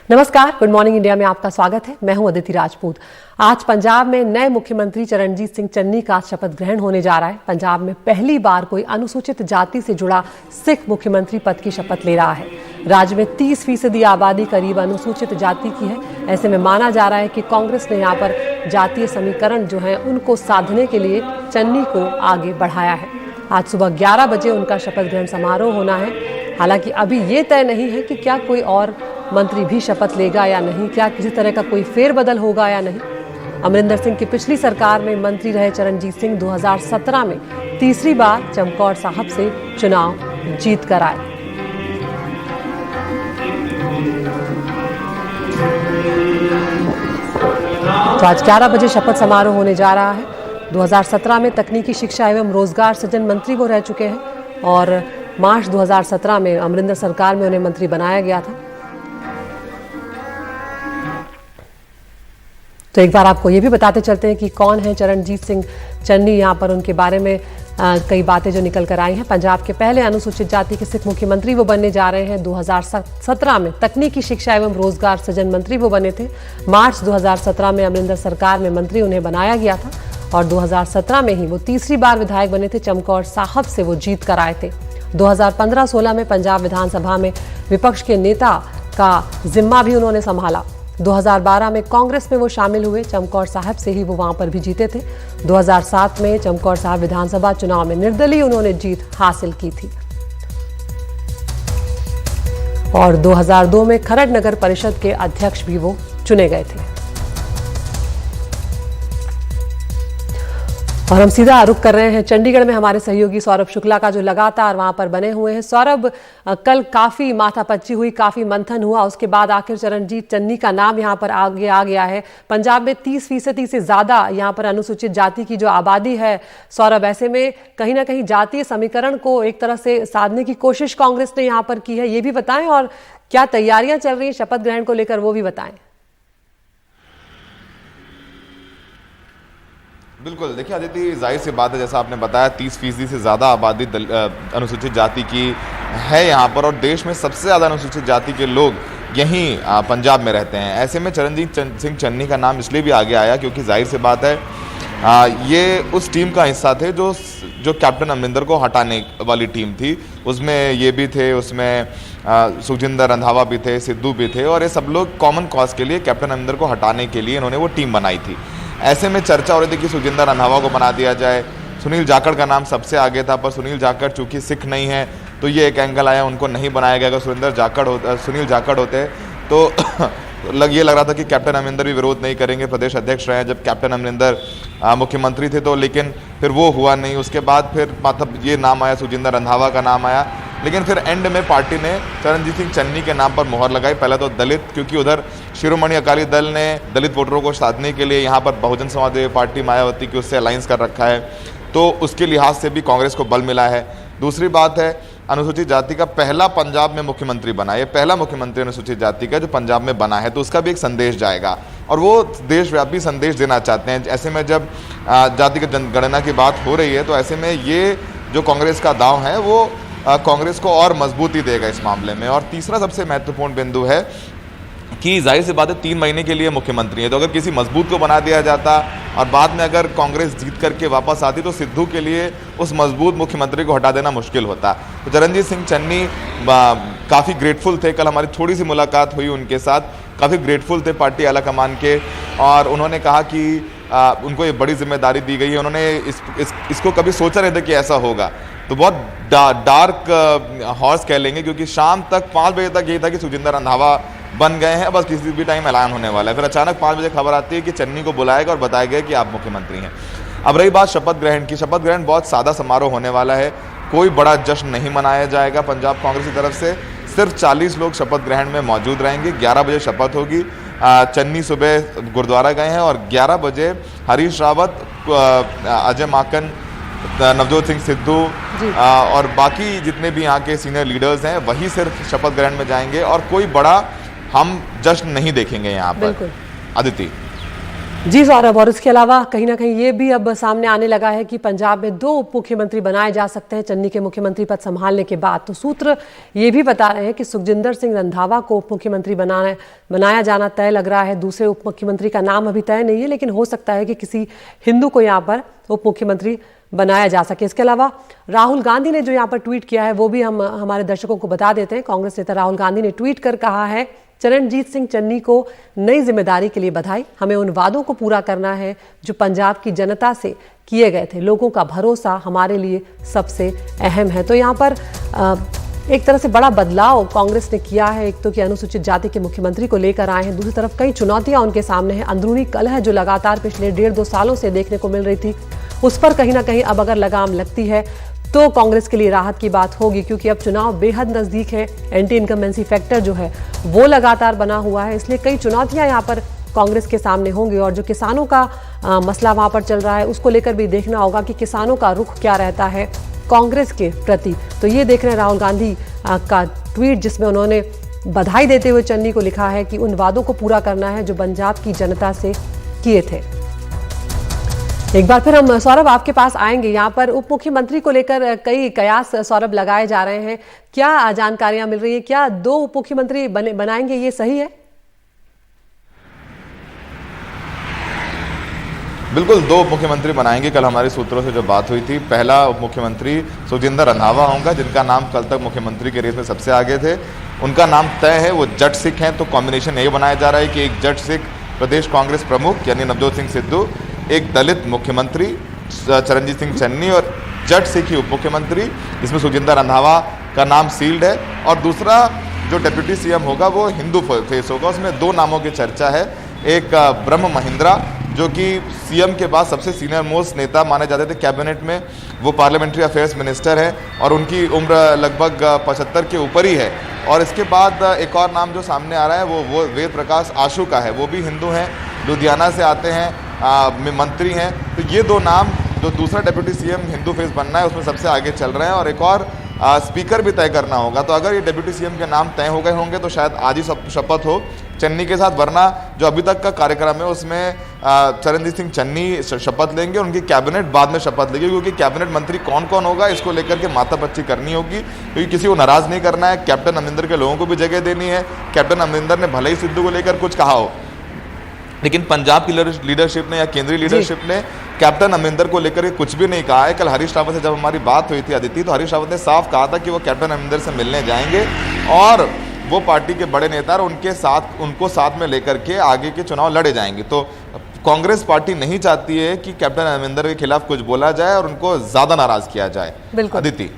नमस्कार, good morning India में आपका स्वागत है। मैं हूं अदिति राजपूत। आज पंजाब में नए मुख्यमंत्री चरणजीत सिंह चन्नी का शपथ ग्रहण होने जा रहा है। पंजाब में पहली बार कोई अनुसूचित जाति से जुड़ा सिख मुख्यमंत्री पद की शपथ ले रहा है। राज्य में 30% आबादी करीब अनुसूचित जाति की है। ऐसे में माना जा रहा है कि कांग्रेस ने यहाँ पर जातीय समीकरण जो है उनको साधने के लिए चन्नी को आगे बढ़ाया है। आज सुबह 11 बजे उनका शपथ ग्रहण समारोह होना है। हालांकि अभी ये तय नहीं है कि क्या कोई और मंत्री भी शपथ लेगा या नहीं, क्या किसी तरह का कोई फेरबदल होगा या नहीं। अमरिंदर सिंह की पिछली सरकार में मंत्री रहे चरणजीत सिंह 2017 में तीसरी बार चमकौर साहब से चुनाव जीत कर आए। तो आज 11 बजे शपथ समारोह होने जा रहा है। 2017 में तकनीकी शिक्षा एवं रोजगार सृजन मंत्री वो रह चुके हैं और मार्च 2017 में अमरिंदर सरकार में उन्हें मंत्री बनाया गया था। तो एक बार आपको ये भी बताते चलते हैं कि कौन है चरणजीत सिंह चन्नी। यहाँ पर उनके बारे में कई बातें जो निकल कर आई हैं। पंजाब के पहले अनुसूचित जाति के सिख मुख्यमंत्री वो बनने जा रहे हैं। 2017 में तकनीकी शिक्षा एवं रोजगार सृजन मंत्री वो बने थे। मार्च 2017 में अमरिंदर सरकार में मंत्री उन्हें बनाया गया था और 2017 में ही वो तीसरी बार विधायक बने थे। चमकौर साहब से वो जीत कर आए थे। 2015-16 में पंजाब विधानसभा में विपक्ष के नेता का जिम्मा भी उन्होंने संभाला। 2012 में कांग्रेस में वो शामिल हुए। चमकौर साहब से ही वो वहां पर भी जीते थे। 2007 में चमकौर साहब विधानसभा चुनाव में निर्दलीय उन्होंने जीत हासिल की थी और 2002 में खरड़ नगर परिषद के अध्यक्ष भी वो चुने गए थे। और हम सीधा रुख कर रहे हैं चंडीगढ़ में हमारे सहयोगी सौरभ शुक्ला का, जो लगातार वहां पर बने हुए हैं। सौरभ, कल काफी माथापच्ची हुई, काफी मंथन हुआ, उसके बाद आखिर चरणजीत चन्नी का नाम यहां पर आगे आ गया है। पंजाब में 30% से ज्यादा यहां पर अनुसूचित जाति की जो आबादी है सौरभ, ऐसे में कहीं ना कहीं जातीय समीकरण को एक तरह से साधने की कोशिश कांग्रेस ने यहां पर की है, ये भी बताएं। और क्या तैयारियां चल रही हैं शपथ ग्रहण को लेकर, वो भी बताएं। बिल्कुल, देखिए आदित्य, जाहिर सी बात है, जैसा आपने बताया 30% से ज़्यादा आबादी अनुसूचित जाति की है यहाँ पर और देश में सबसे ज़्यादा अनुसूचित जाति के लोग यहीं पंजाब में रहते हैं। ऐसे में चरणजीत सिंह चन्नी का नाम इसलिए भी आगे आया क्योंकि जाहिर सी बात है ये उस टीम का हिस्सा थे जो कैप्टन अमरिंदर को हटाने वाली टीम थी। उसमें ये भी थे, उसमें सुखजिंदर रंधावा भी थे, सिद्धू भी थे और ये सब लोग कॉमन कॉज के लिए कैप्टन अमरिंदर को हटाने के लिए इन्होंने वो टीम बनाई थी। ऐसे में चर्चा हो रही थी कि सुखजिंदर रंधावा को बना दिया जाए। सुनील जाखड़ का नाम सबसे आगे था, पर सुनील जाखड़ चूंकि सिख नहीं है तो ये एक एंगल आया, उनको नहीं बनाया गया। अगर सुनील जाखड़ होते तो ये लग रहा था कि कैप्टन अमरिंदर भी विरोध नहीं करेंगे, प्रदेश अध्यक्ष रहे जब कैप्टन अमरिंदर मुख्यमंत्री थे, तो लेकिन फिर वो हुआ नहीं। उसके बाद फिर मतलब ये नाम आया, सुखजिंदर रंधावा का नाम आया, लेकिन फिर एंड में पार्टी ने चरणजीत सिंह चन्नी के नाम पर मोहर लगाई। पहले तो दलित, क्योंकि उधर शिरोमणि अकाली दल ने दलित वोटरों को साधने के लिए यहाँ पर बहुजन समाज पार्टी मायावती की उससे अलायंस कर रखा है, तो उसके लिहाज से भी कांग्रेस को बल मिला है। दूसरी बात है, अनुसूचित जाति का पहला पंजाब में मुख्यमंत्री बना, ये पहला मुख्यमंत्री अनुसूचित जाति का जो पंजाब में बना है, तो उसका भी एक संदेश जाएगा और वो देशव्यापी संदेश देना चाहते हैं। ऐसे में जब जातिगत जनगणना की बात हो रही है तो ऐसे में ये जो कांग्रेस का दांव है वो कांग्रेस को और मजबूती देगा इस मामले में। और तीसरा सबसे महत्वपूर्ण बिंदु है कि जाहिर सी बात है 3 महीने के लिए मुख्यमंत्री है, तो अगर किसी मजबूत को बना दिया जाता और बाद में अगर कांग्रेस जीत करके वापस आती तो सिद्धू के लिए उस मजबूत मुख्यमंत्री को हटा देना मुश्किल होता। तो चरणजीत सिंह चन्नी काफ़ी ग्रेटफुल थे। कल हमारी थोड़ी सी मुलाकात हुई उनके साथ, काफ़ी ग्रेटफुल थे पार्टी आला कमान के और उन्होंने कहा कि उनको ये बड़ी जिम्मेदारी दी गई है। उन्होंने इसको कभी सोचा नहीं था कि ऐसा होगा, तो बहुत डार्क हॉर्स कह लेंगे, क्योंकि शाम तक 5 बजे तक यही था कि सुखजिंदर रंधावा बन गए हैं, बस किसी भी टाइम ऐलान होने वाला है। फिर अचानक 5 बजे खबर आती है कि चन्नी को बुलाएगा और बताया गया कि आप मुख्यमंत्री हैं। अब रही बात शपथ ग्रहण की, शपथ ग्रहण बहुत सादा समारोह होने वाला है, कोई बड़ा जश्न नहीं मनाया जाएगा पंजाब कांग्रेस की तरफ से। सिर्फ 40 लोग शपथ ग्रहण में मौजूद रहेंगे। 11 बजे शपथ होगी। चन्नी सुबह गुरुद्वारा गए हैं और 11 बजे हरीश रावत, अजय माकन, नवजोत सिंह सिद्धू और बाकी जितने भी यहाँ के सीनियर लीडर्स हैं वही सिर्फ शपथ ग्रहण में जाएंगे और कोई बड़ा हम जश्न नहीं देखेंगे यहाँ पर। अदिति, जी सौरभ, और इसके अलावा कहीं ना कहीं ये भी अब सामने आने लगा है कि पंजाब में 2 उप मुख्यमंत्री बनाए जा सकते हैं चन्नी के मुख्यमंत्री पद संभालने के बाद। तो सूत्र ये भी बता रहे हैं कि सुखजिंदर सिंह रंधावा को उप मुख्यमंत्री बनाया जाना तय लग रहा है। दूसरे उप मुख्यमंत्री का नाम अभी तय नहीं है, लेकिन हो सकता है कि किसी हिंदू को यहाँ पर उप मुख्यमंत्री बनाया जा सके। इसके अलावा राहुल गांधी ने जो यहाँ पर ट्वीट किया है वो भी हम हमारे दर्शकों को बता देते हैं। कांग्रेस नेता राहुल गांधी ने ट्वीट कर कहा है, चरणजीत सिंह चन्नी को नई जिम्मेदारी के लिए बधाई। हमें उन वादों को पूरा करना है जो पंजाब की जनता से किए गए थे। लोगों का भरोसा हमारे लिए सबसे अहम है। तो यहाँ पर एक तरह से बड़ा बदलाव कांग्रेस ने किया है। एक तो कि अनुसूचित जाति के मुख्यमंत्री को लेकर आए हैं, दूसरी तरफ कई चुनौतियां उनके सामने हैं। अंदरूनी कलह जो लगातार पिछले 1.5-2 सालों से देखने को मिल रही थी, उस पर कहीं ना कहीं अब अगर लगाम लगती है तो कांग्रेस के लिए राहत की बात होगी, क्योंकि अब चुनाव बेहद नजदीक है। एंटी इनकम्बेंसी फैक्टर जो है वो लगातार बना हुआ है, इसलिए कई चुनौतियां यहाँ पर कांग्रेस के सामने होंगी। और जो किसानों का मसला वहां पर चल रहा है, उसको लेकर भी देखना होगा कि किसानों का रुख क्या रहता है कांग्रेस के प्रति। तो ये देख रहे हैं राहुल गांधी का ट्वीट, जिसमें उन्होंने बधाई देते हुए चन्नी को लिखा है कि उन वादों को पूरा करना है जो पंजाब की जनता से किए थे। एक बार फिर हम सौरभ आपके पास आएंगे। यहाँ पर उप मुख्यमंत्री को लेकर कई कयास सौरभ लगाए जा रहे हैं, क्या जानकारियां मिल रही है? क्या 2 उप मुख्यमंत्री बनाएंगे, ये सही है? बिल्कुल 2 उप मुख्यमंत्री बनाएंगे। कल हमारे सूत्रों से जो बात हुई थी, पहला उप मुख्यमंत्री सुखजिंदर रंधावा होगा, जिनका नाम कल तक मुख्यमंत्री के रेस में सबसे आगे थे। उनका नाम तय है, वो जट सिख हैं। तो कॉम्बिनेशन यही बनाया जा रहा है कि एक जट सिख प्रदेश कांग्रेस प्रमुख यानी नवजोत सिंह सिद्धू, एक दलित मुख्यमंत्री चरणजीत सिंह चन्नी और जट सिख ही उप मुख्यमंत्री, जिसमें सुखजिंदर रंधावा का नाम सील्ड है। और दूसरा जो डिप्टी सीएम होगा वो हिंदू फेस होगा। उसमें 2 नामों की चर्चा है। एक ब्रह्म महिंद्रा, जो कि सीएम के बाद सबसे सीनियर मोस्ट नेता माने जाते थे कैबिनेट में, वो पार्लियामेंट्री अफेयर्स मिनिस्टर है और उनकी उम्र लगभग 75 के ऊपर ही है। और इसके बाद एक और नाम जो सामने आ रहा है वो वेद प्रकाश आशु का है। वो भी हिंदू हैं, लुधियाना से आते हैं, मंत्री हैं। तो ये 2 नाम, जो दूसरा डिप्टी सीएम हिंदू फेस बनना है उसमें सबसे आगे चल रहे हैं। और एक और स्पीकर भी तय करना होगा। तो अगर ये डिप्टी सीएम के नाम तय हो गए होंगे तो शायद आज ही शपथ हो चन्नी के साथ, वरना जो अभी तक का कार्यक्रम है उसमें चरणजीत सिंह चन्नी शपथ लेंगे, उनकी कैबिनेट बाद में शपथ लेगी, क्योंकि कैबिनेट मंत्री कौन कौन होगा इसको लेकर के माथापच्ची करनी होगी, क्योंकि किसी को नाराज नहीं करना है। कैप्टन अमरिंदर के लोगों को भी जगह देनी है। कैप्टन अमरिंदर ने भले ही सिद्धू को लेकर कुछ कहा हो, लेकिन पंजाब की लीडरशिप ने या केंद्रीय लीडरशिप ने कैप्टन अमरिंदर को लेकर कुछ भी नहीं कहा है। कल हरीश रावत से जब हमारी बात हुई थी अदिति, तो हरीश रावत ने साफ कहा था कि वो कैप्टन अमरिंदर से मिलने जाएंगे और वो पार्टी के बड़े नेता और उनको साथ में लेकर के आगे के चुनाव लड़े जाएंगे। तो कांग्रेस पार्टी नहीं चाहती है कि कैप्टन अमरिंदर के खिलाफ कुछ बोला जाए और उनको ज्यादा नाराज किया जाए। अदिति,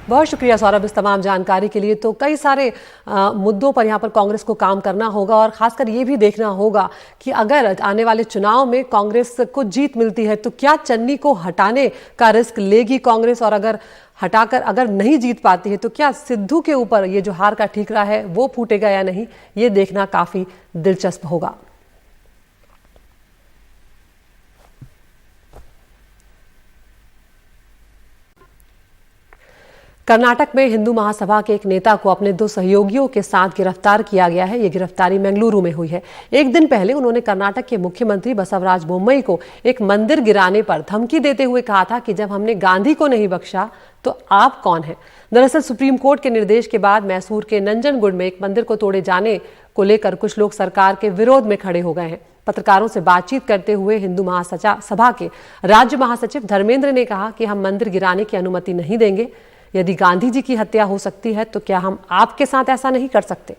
बहुत शुक्रिया सौरभ इस तमाम जानकारी के लिए। तो कई सारे मुद्दों पर यहाँ पर कांग्रेस को काम करना होगा और खासकर ये भी देखना होगा कि अगर आने वाले चुनाव में कांग्रेस को जीत मिलती है तो क्या चन्नी को हटाने का रिस्क लेगी कांग्रेस, और अगर नहीं जीत पाती है तो क्या सिद्धू के ऊपर ये जो हार का ठीकरा है वो फूटेगा या नहीं, ये देखना काफी दिलचस्प होगा। कर्नाटक में हिंदू महासभा के एक नेता को अपने 2 सहयोगियों के साथ गिरफ्तार किया गया है। ये गिरफ्तारी बेंगलुरु में हुई है। एक दिन पहले उन्होंने कर्नाटक के मुख्यमंत्री बसवराज बोम्मई को एक मंदिर गिराने पर धमकी देते हुए कहा था कि जब हमने गांधी को नहीं बख्शा तो आप कौन हैं। दरअसल सुप्रीम कोर्ट के निर्देश के बाद मैसूर के नंजनगुड में एक मंदिर को तोड़े जाने को लेकर कुछ लोग सरकार के विरोध में खड़े हो गए हैं। पत्रकारों से बातचीत करते हुए हिंदू महासभा के राज्य महासचिव धर्मेंद्र ने कहा कि हम मंदिर गिराने की अनुमति नहीं देंगे। यदि गांधी जी की हत्या हो सकती है तो क्या हम आपके साथ ऐसा नहीं कर सकते।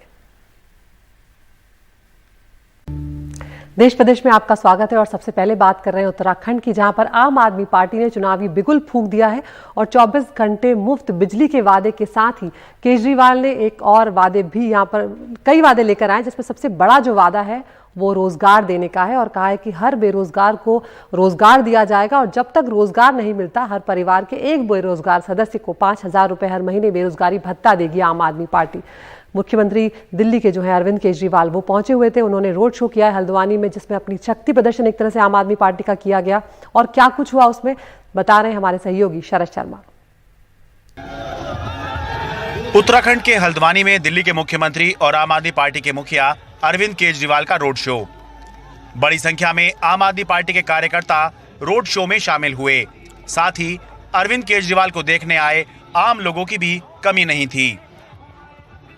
देश प्रदेश में आपका स्वागत है और सबसे पहले बात कर रहे हैं उत्तराखंड की, जहां पर आम आदमी पार्टी ने चुनावी बिगुल फूंक दिया है और 24 घंटे मुफ्त बिजली के वादे के साथ ही केजरीवाल ने एक और वादे भी यहां पर कई वादे लेकर आए, जिसमें सबसे बड़ा जो वादा है वो रोजगार देने का है और कहा है कि हर बेरोजगार को रोजगार दिया जाएगा और जब तक रोजगार नहीं मिलता हर परिवार के एक बेरोजगार सदस्य को 5,000 रुपए हर महीने बेरोजगारी भत्ता देगी आम आदमी पार्टी। मुख्यमंत्री दिल्ली के जो है अरविंद केजरीवाल वो पहुंचे हुए थे, उन्होंने रोड शो किया है हल्द्वानी में, जिसमें अपनी शक्ति प्रदर्शन एक तरह से आम आदमी पार्टी का किया गया। और क्या कुछ हुआ उसमें बता रहे हैं हमारे सहयोगी शरद शर्मा। उत्तराखंड के हल्द्वानी में दिल्ली के मुख्यमंत्री और आम आदमी पार्टी के मुखिया अरविंद केजरीवाल का रोड शो। बड़ी संख्या में आम आदमी पार्टी के कार्यकर्ता रोड शो में शामिल हुए। साथ ही अरविंद केजरीवाल को देखने आए आम लोगों की भी कमी नहीं थी,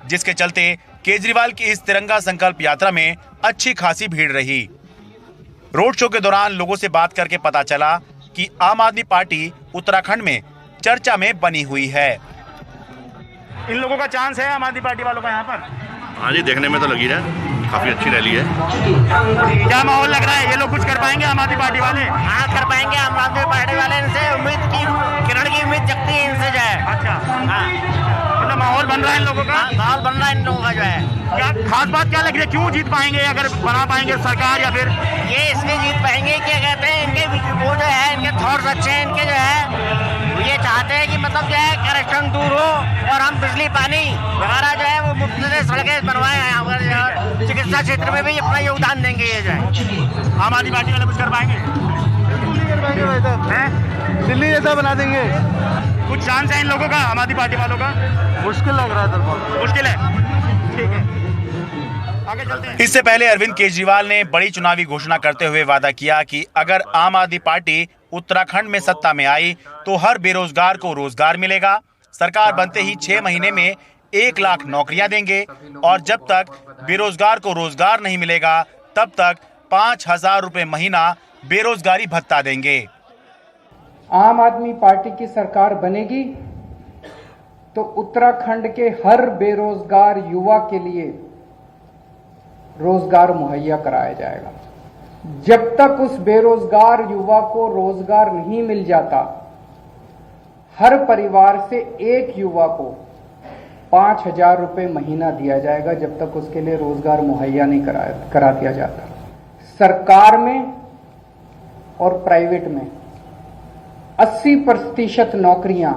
जिसके चलते केजरीवाल की इस तिरंगा संकल्प यात्रा में अच्छी खासी भीड़ रही। रोड शो के दौरान लोगों से बात करके पता चला कि आम आदमी पार्टी उत्तराखंड में चर्चा में बनी हुई है। इन लोगों का चांस है आम आदमी पार्टी वालों का यहाँ पर? हाँ जी, देखने में तो लगी है, काफी अच्छी रैली है। क्या माहौल लग रहा है? ये लोग कुछ कर पाएंगे आम आदमी पार्टी वाले? हाँ, कर पाएंगे आम आदमी पार्टी वाले। इनसे उम्मीद की किरण की उम्मीद जगती है इनसे जो है। अच्छा, हाँ, मतलब माहौल बन रहा है इन लोगों का? माहौल बन रहा है इन लोगों का जो है। क्या खास बात क्या लग रही है, क्यों जीत पाएंगे, अगर बना पाएंगे सरकार, या फिर ये इसलिए जीत पाएंगे, क्या कहते हैं, इनके वो जो है, इनके थॉट्स अच्छे हैं, इनके जो है ये चाहते हैं कि मतलब जो है करप्शन दूर हो और हम बिजली पानी वगैरह जो है वो मुफ्त से सड़कें बनवाएं यहाँ पर। चिकित्सा क्षेत्र में भी अपना योगदान देंगे ये जो है। आम आदमी पार्टी वाले कुछ कर पाएंगे? दिल्ली जैसा बना देंगे। कुछ चांस है इन लोगों का, आम आदमी पार्टी वालों का? मुश्किल लग रहा है सर, बहुत मुश्किल है। ठीक है, आगे चलते हैं। इससे पहले अरविंद केजरीवाल ने बड़ी चुनावी घोषणा करते हुए वादा किया कि अगर आम आदमी पार्टी उत्तराखंड में सत्ता में आई तो हर बेरोजगार को रोजगार मिलेगा। सरकार बनते ही 6 महीने में 1 लाख नौकरियां देंगे और जब तक बेरोजगार को रोजगार नहीं मिलेगा तब तक 5,000 रुपए महीना बेरोजगारी भत्ता देंगे। आम आदमी पार्टी की सरकार बनेगी तो उत्तराखंड के हर बेरोजगार युवा के लिए रोजगार मुहैया कराया जाएगा। जब तक उस बेरोजगार युवा को रोजगार नहीं मिल जाता, हर परिवार से एक युवा को 5,000 रुपए महीना दिया जाएगा, जब तक उसके लिए रोजगार मुहैया नहीं करा दिया जाता। सरकार में और प्राइवेट में 80% नौकरियां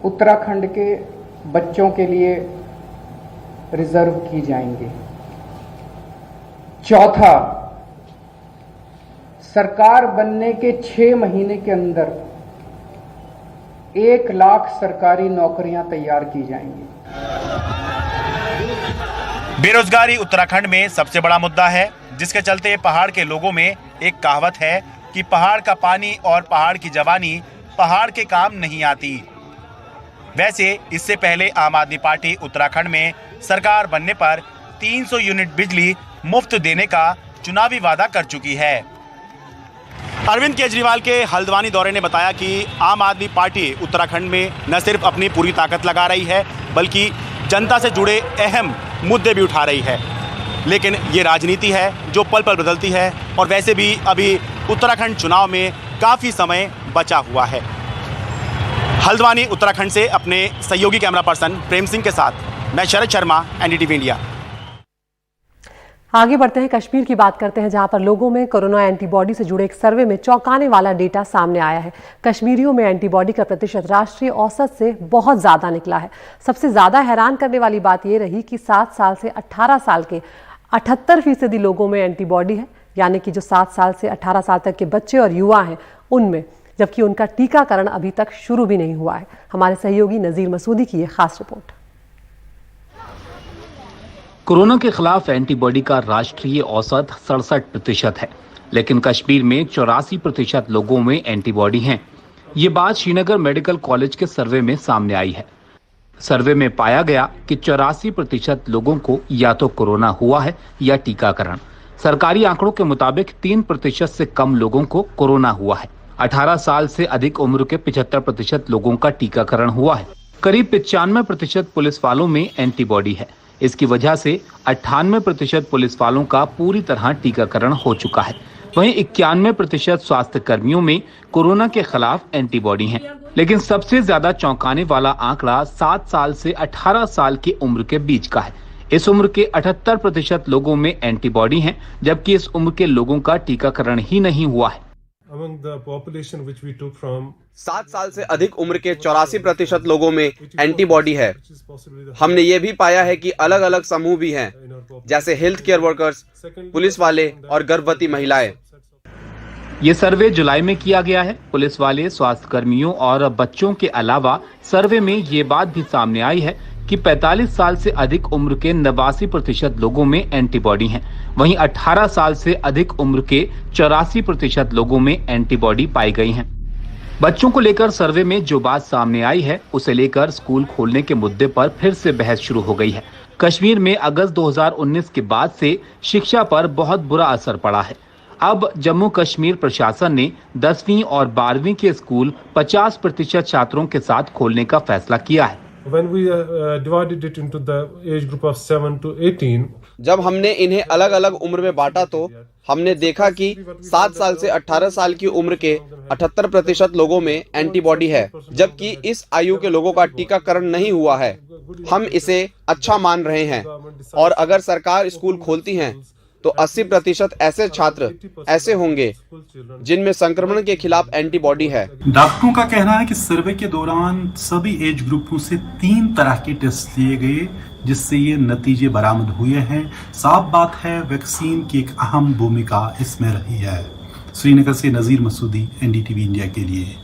उत्तराखंड के बच्चों के लिए रिजर्व की जाएंगी। चौथा, सरकार बनने के 6 महीने के अंदर 1 लाख सरकारी नौकरियां तैयार की जाएंगी। बेरोजगारी उत्तराखंड में सबसे बड़ा मुद्दा है, जिसके चलते पहाड़ के लोगों में एक कहावत है कि पहाड़ का पानी और पहाड़ की जवानी पहाड़ के काम नहीं आती। वैसे इससे पहले आम आदमी पार्टी उत्तराखंड में सरकार बनने पर 300 यूनिट बिजली मुफ्त देने का चुनावी वादा कर चुकी है। अरविंद केजरीवाल के हल्द्वानी दौरे ने बताया कि आम आदमी पार्टी उत्तराखंड में न सिर्फ अपनी पूरी ताकत लगा रही है बल्कि जनता से जुड़े अहम मुद्दे भी उठा रही है। लेकिन ये राजनीति है जो पल पल बदलती है और वैसे भी अभी उत्तराखंड चुनाव में काफ़ी समय बचा हुआ है। हल्द्वानी उत्तराखंड से अपने सहयोगी कैमरा पर्सन प्रेम सिंह के साथ मैं शरद शर्मा, एनडीटीवी इंडिया। आगे बढ़ते हैं, कश्मीर की बात करते हैं, जहां पर लोगों में कोरोना एंटीबॉडी से जुड़े एक सर्वे में चौंकाने वाला डेटा सामने आया है। कश्मीरियों में एंटीबॉडी का प्रतिशत राष्ट्रीय औसत से बहुत ज्यादा निकला है। सबसे ज्यादा हैरान करने वाली बात यह रही कि 7 साल से 18 साल के 78% लोगों में एंटीबॉडी है, यानी कि जो 7 साल से 18 साल तक के बच्चे और युवा हैं उनमें, जबकि उनका टीकाकरण अभी तक शुरू भी नहीं हुआ है। हमारे सहयोगी नजीर मसूदी की यह खास रिपोर्ट। कोरोना के खिलाफ एंटीबॉडी का राष्ट्रीय औसत 67% है, लेकिन कश्मीर में 84% लोगों में एंटीबॉडी हैं। ये बात श्रीनगर मेडिकल कॉलेज के सर्वे में सामने आई है। सर्वे में पाया गया कि 84% लोगों को या तो कोरोना हुआ है या टीकाकरण। सरकारी आंकड़ों के मुताबिक 3% से कम लोगों को कोरोना हुआ है। 18 साल से अधिक उम्र के 75% लोगों का टीकाकरण हुआ है। करीब 95% पुलिस वालों में एंटीबॉडी है। इसकी वजह से 98% पुलिस वालों का पूरी तरह टीकाकरण हो चुका है। वहीं 91% स्वास्थ्य कर्मियों में कोरोना के खिलाफ एंटीबॉडी है। लेकिन सबसे ज्यादा चौंकाने वाला आंकड़ा 7 साल से 18 साल की उम्र के बीच का है। इस उम्र के 78% लोगों में एंटीबॉडी है, जबकि इस उम्र के लोगों का टीकाकरण ही नहीं हुआ है। 7 साल से अधिक उम्र के 84% लोगों में एंटीबॉडी है। हमने ये भी पाया है कि अलग अलग समूह भी हैं, जैसे हेल्थ केयर वर्कर्स, पुलिस वाले और गर्भवती महिलाएं। ये सर्वे जुलाई में किया गया है। पुलिस वाले, स्वास्थ्य कर्मियों और बच्चों के अलावा सर्वे में ये बात भी सामने आई है कि 45 साल से अधिक उम्र के 89% लोगों में एंटीबॉडी हैं। वहीं 18 साल से अधिक उम्र के 84% लोगों में एंटीबॉडी पाई गई हैं। बच्चों को लेकर सर्वे में जो बात सामने आई है, उसे लेकर स्कूल खोलने के मुद्दे पर फिर से बहस शुरू हो गई है। कश्मीर में अगस्त 2019 के बाद से शिक्षा पर बहुत बुरा असर पड़ा है। अब जम्मू कश्मीर प्रशासन ने 10वीं और 12वीं के स्कूल 50% छात्रों के साथ खोलने का फैसला किया है। When we divided it into the age group of 7 to 18, जब हमने इन्हें अलग अलग उम्र में बांटा तो हमने देखा कि 7 साल से 18 साल की उम्र के 78% लोगों में एंटीबॉडी है, जबकि इस आयु के लोगों का टीकाकरण नहीं हुआ है। हम इसे अच्छा मान रहे हैं और अगर सरकार स्कूल खोलती है तो 80% ऐसे छात्र ऐसे होंगे जिनमें संक्रमण के खिलाफ एंटीबॉडी है। डॉक्टरों का कहना है कि सर्वे के दौरान सभी एज ग्रुपों से 3 तरह के टेस्ट लिए गए, जिससे ये नतीजे बरामद हुए हैं। साफ बात है, वैक्सीन की एक अहम भूमिका इसमें रही है। श्रीनगर से नजीर मसूदी, NDTV इंडिया के लिए।